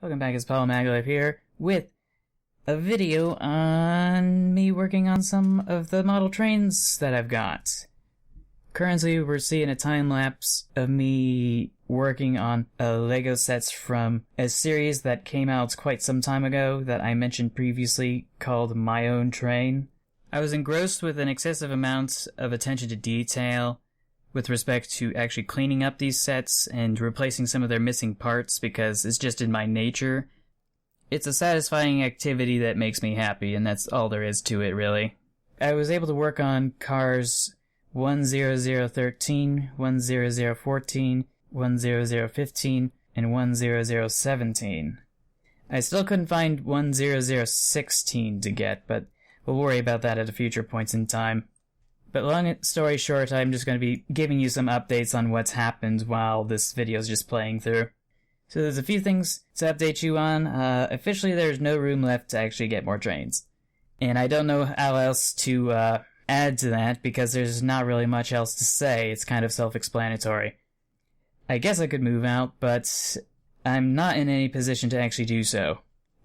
Welcome back, it's Paul Magalife here with a video on me working on some of the model trains that I've got. Currently, we're seeing a time-lapse of me working on Lego sets from a series that came out quite some time ago that I mentioned previously called My Own Train. I was engrossed with an excessive amount of attention to detail with respect to actually cleaning up these sets and replacing some of their missing parts because it's just in my nature. It's a satisfying activity that makes me happy, and that's all there is to it, really. I was able to work on cars 10013, 10014, 10015, and 10017. I still couldn't find 10016 to get, but we'll worry about that at a future point in time. But long story short, I'm just going to be giving you some updates on what's happened while this video is just playing through. So there's a few things to update you on. Officially, there's no room left to actually get more trains. And I don't know how else to add to that because there's not really much else to say. It's kind of self-explanatory. I guess I could move out, but I'm not in any position to actually do so.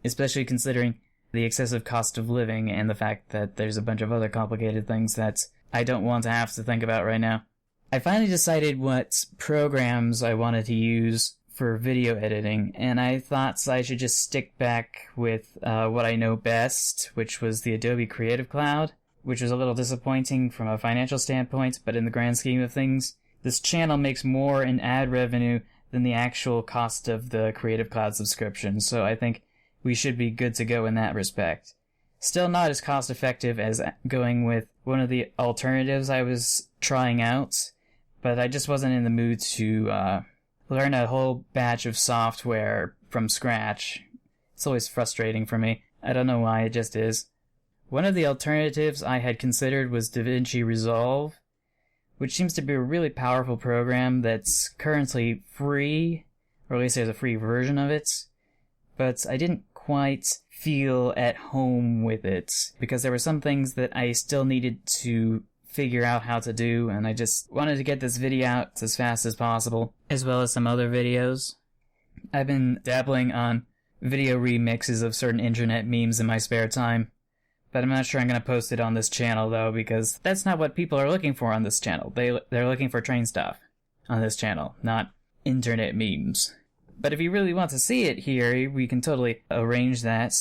Especially considering the excessive cost of living and the fact that there's a bunch of other complicated things that I don't want to have to think about right now. I finally decided what programs I wanted to use for video editing, and I thought I should just stick back with what I know best, which was the Adobe Creative Cloud, which was a little disappointing from a financial standpoint, but in the grand scheme of things, this channel makes more in ad revenue than the actual cost of the Creative Cloud subscription, so I think we should be good to go in that respect. Still not as cost effective as going with one of the alternatives I was trying out, but I just wasn't in the mood to learn a whole batch of software from scratch. It's always frustrating for me. I don't know why, it just is. One of the alternatives I had considered was DaVinci Resolve, which seems to be a really powerful program that's currently free, or at least there's a free version of it, but I didn't quite feel at home with it because there were some things that I still needed to figure out how to do, and I just wanted to get this video out as fast as possible, as well as some other videos. I've been dabbling on video remixes of certain internet memes in my spare time, but I'm not sure I'm going to post it on this channel though, because that's not what people are looking for on this channel. They're looking for train stuff on this channel, not internet memes. But if you really want to see it here, we can totally arrange that.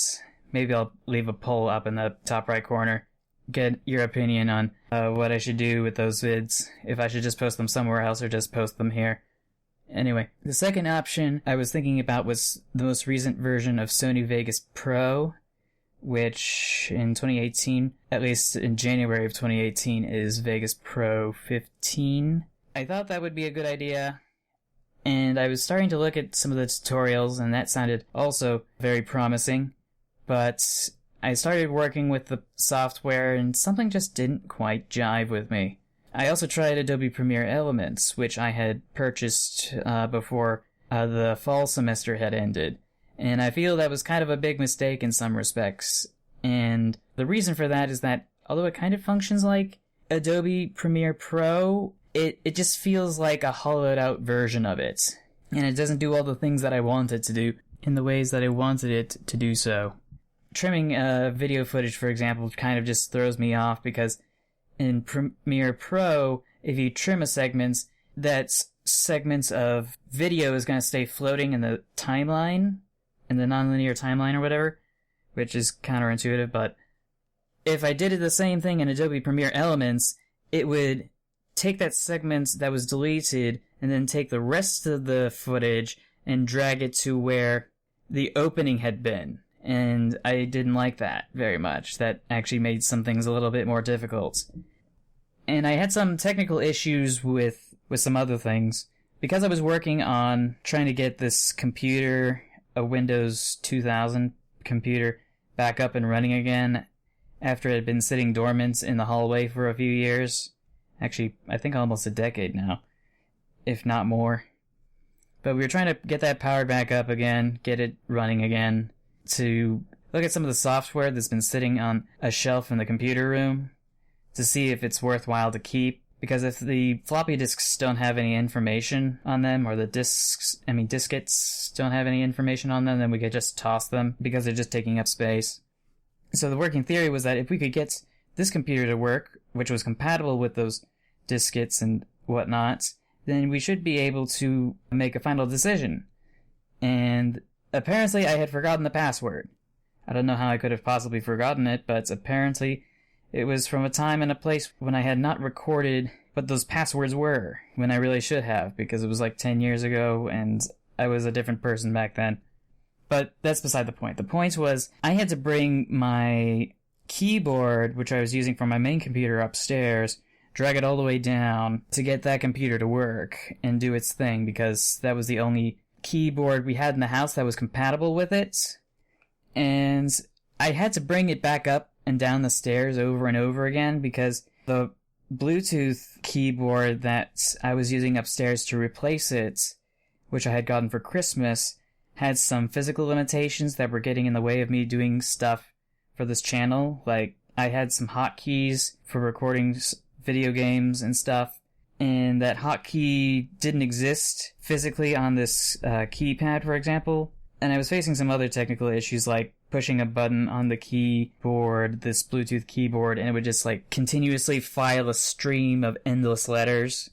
Maybe I'll leave a poll up in the top right corner. Get your opinion on what I should do with those vids. If I should just post them somewhere else or just post them here. Anyway, the second option I was thinking about was the most recent version of Sony Vegas Pro, which in 2018, at least in January of 2018, is Vegas Pro 15. I thought that would be a good idea. And I was starting to look at some of the tutorials, and that sounded also very promising. But I started working with the software, and something just didn't quite jive with me. I also tried Adobe Premiere Elements, which I had purchased before the fall semester had ended. And I feel that was kind of a big mistake in some respects. And the reason for that is that, although it kind of functions like Adobe Premiere Pro, it just feels like a hollowed out version of it. And it doesn't do all the things that I want it to do in the ways that I wanted it to do so. Trimming video footage, for example, kind of just throws me off because in Premiere Pro, if you trim a segment, that segment of video is going to stay floating in the timeline, in the nonlinear timeline or whatever, which is counterintuitive, but if I did the same thing in Adobe Premiere Elements, it would take that segment that was deleted and then take the rest of the footage and drag it to where the opening had been. And I didn't like that very much. That actually made some things a little bit more difficult. And I had some technical issues with some other things. Because I was working on trying to get this computer, a Windows 2000 computer, back up and running again after it had been sitting dormant in the hallway for a few years. Actually, I think almost a decade now, if not more. But we were trying to get that powered back up again, get it running again, to look at some of the software that's been sitting on a shelf in the computer room to see if it's worthwhile to keep, Because if the floppy disks don't have any information on them, or the diskettes don't have any information on them, then we could just toss them because they're just taking up space. So the working theory was that if we could get this computer to work, which was compatible with those diskettes and whatnot, then we should be able to make a final decision. And apparently I had forgotten the password. I don't know how I could have possibly forgotten it, but apparently it was from a time and a place when I had not recorded what those passwords were, when I really should have, because it was like 10 years ago and I was a different person back then. But that's beside the point. The point was, I had to bring my keyboard, which I was using for my main computer upstairs, drag it all the way down to get that computer to work and do its thing, because that was the only keyboard we had in the house that was compatible with it. And I had to bring it back up and down the stairs over and over again, because the Bluetooth keyboard that I was using upstairs to replace it, which I had gotten for Christmas, had some physical limitations that were getting in the way of me doing stuff for this channel. Like, I had some hotkeys for recording video games and stuff, and that hotkey didn't exist physically on this keypad, for example. And I was facing some other technical issues, like pushing a button on the keyboard, this Bluetooth keyboard, and it would just, like, continuously file a stream of endless letters.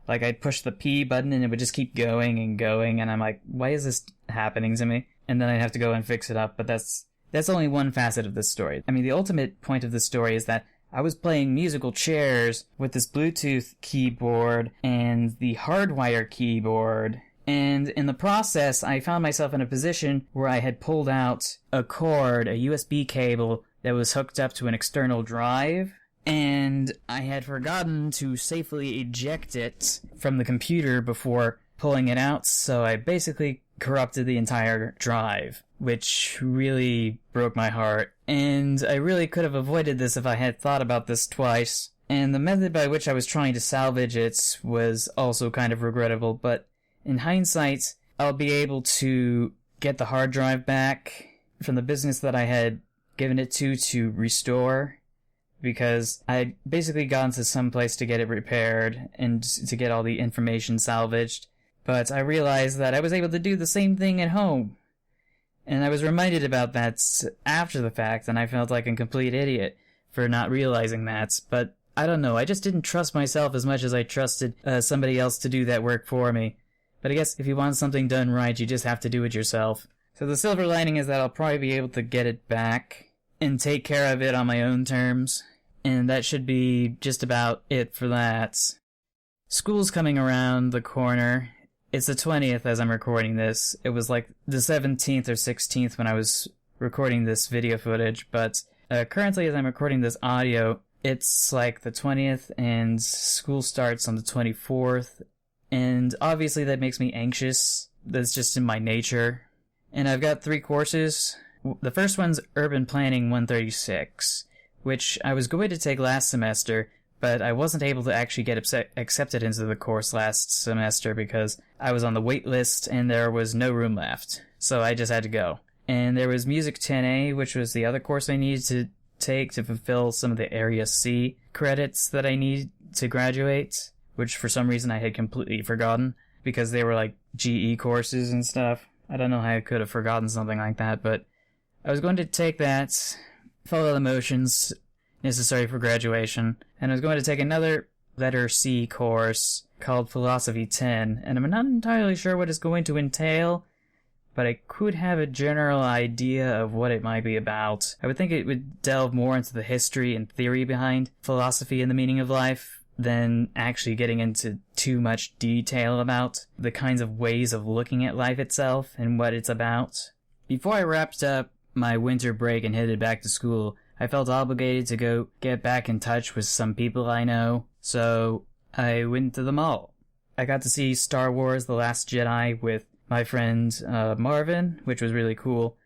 Like, I'd push the P button and it would just keep going and going, and I'm like, why is this happening to me? And then I'd have to go and fix it up, but that's only one facet of this story. I mean, the ultimate point of this story is that I was playing musical chairs with this Bluetooth keyboard and the hardwire keyboard, and in the process, I found myself in a position where I had pulled out a cord, a USB cable, that was hooked up to an external drive, and I had forgotten to safely eject it from the computer before pulling it out, so I basically corrupted the entire drive, which really broke my heart. And I really could have avoided this if I had thought about this twice. And the method by which I was trying to salvage it was also kind of regrettable, but in hindsight, I'll be able to get the hard drive back from the business that I had given it to restore, because I'd basically gone to some place to get it repaired and to get all the information salvaged, but I realized that I was able to do the same thing at home. And I was reminded about that after the fact, and I felt like a complete idiot for not realizing that, but I don't know, I just didn't trust myself as much as I trusted somebody else to do that work for me. But I guess if you want something done right, you just have to do it yourself. So the silver lining is that I'll probably be able to get it back and take care of it on my own terms. And that should be just about it for that. School's coming around the corner. It's the 20th as I'm recording this. It was like the 17th or 16th when I was recording this video footage, but currently as I'm recording this audio, it's like the 20th and school starts on the 24th. And obviously that makes me anxious. That's just in my nature. And I've got 3 courses. The first one's Urban Planning 136, which I was going to take last semester, but I wasn't able to actually get accepted into the course last semester because I was on the wait list and there was no room left. So I just had to go. And there was Music 10A, which was the other course I needed to take to fulfill some of the Area C credits that I need to graduate, which for some reason I had completely forgotten, because they were like GE courses and stuff. I don't know how I could have forgotten something like that, but I was going to take that, follow the motions necessary for graduation, and I was going to take another letter C course called Philosophy 10, and I'm not entirely sure what it's going to entail, but I could have a general idea of what it might be about. I would think it would delve more into the history and theory behind philosophy and the meaning of life than actually getting into too much detail about the kinds of ways of looking at life itself and what it's about. Before I wrapped up my winter break and headed back to school, I felt obligated to go get back in touch with some people I know, so I went to the mall. I got to see Star Wars The Last Jedi with my friend Marvin, which was really cool.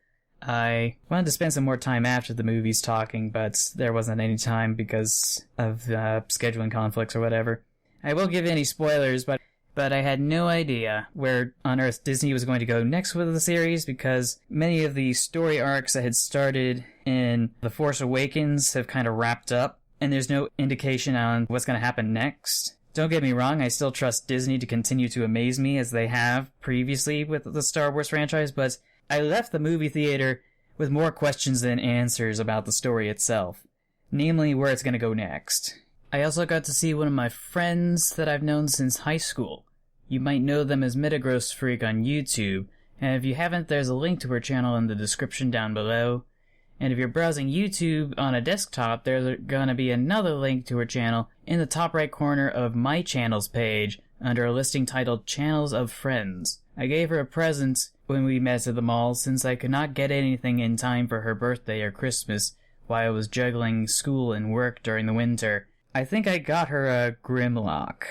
I wanted to spend some more time after the movies talking, but there wasn't any time because of scheduling conflicts or whatever. I won't give any spoilers, but I had no idea where on earth Disney was going to go next with the series, because many of the story arcs that had started in The Force Awakens have kind of wrapped up, and there's no indication on what's going to happen next. Don't get me wrong, I still trust Disney to continue to amaze me as they have previously with the Star Wars franchise, but I left the movie theater with more questions than answers about the story itself, namely where it's going to go next. I also got to see one of my friends that I've known since high school. You might know them as Metagross Freak on YouTube, and if you haven't, there's a link to her channel in the description down below. And if you're browsing YouTube on a desktop, there's gonna be another link to her channel in the top right corner of my channels page under a listing titled Channels of Friends. I gave her a present when we met at the mall since I could not get anything in time for her birthday or Christmas while I was juggling school and work during the winter. I think I got her a Grimlock.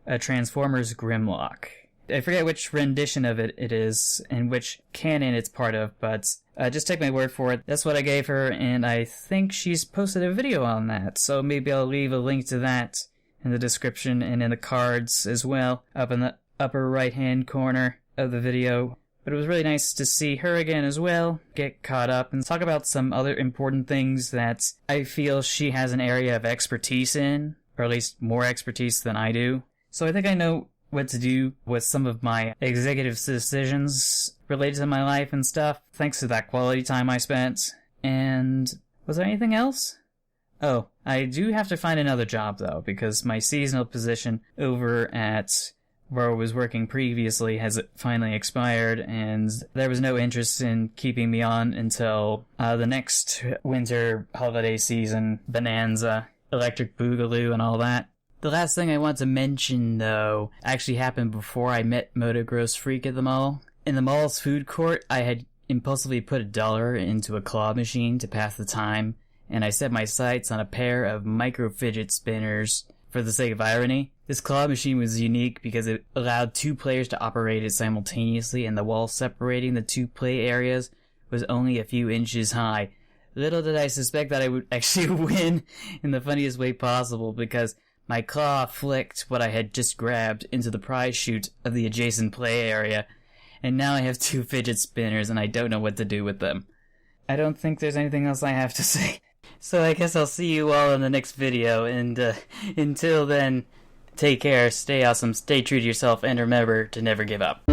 A Transformers Grimlock. I forget which rendition of it is and which canon it's part of, but just take my word for it. That's what I gave her, and I think she's posted a video on that, so maybe I'll leave a link to that in the description and in the cards as well, up in the upper right-hand corner of the video. But it was really nice to see her again as well, get caught up, and talk about some other important things that I feel she has an area of expertise in, or at least more expertise than I do. So I think I know what to do with some of my executive decisions related to my life and stuff, thanks to that quality time I spent. And was there anything else? Oh, I do have to find another job though, because my seasonal position over at where I was working previously has finally expired, and there was no interest in keeping me on until the next winter holiday season, Bonanza, Electric Boogaloo, and all that. The last thing I want to mention, though, actually happened before I met Metagross Freak at the mall. In the mall's food court, I had impulsively put $1 into a claw machine to pass the time, and I set my sights on a pair of micro fidget spinners. For the sake of irony, this claw machine was unique because it allowed 2 players to operate it simultaneously, and the wall separating the 2 play areas was only a few inches high. Little did I suspect that I would actually win in the funniest way possible, because my claw flicked what I had just grabbed into the prize chute of the adjacent play area, and now I have 2 fidget spinners and I don't know what to do with them. I don't think there's anything else I have to say. So I guess I'll see you all in the next video, and until then, take care, stay awesome, stay true to yourself, and remember to never give up.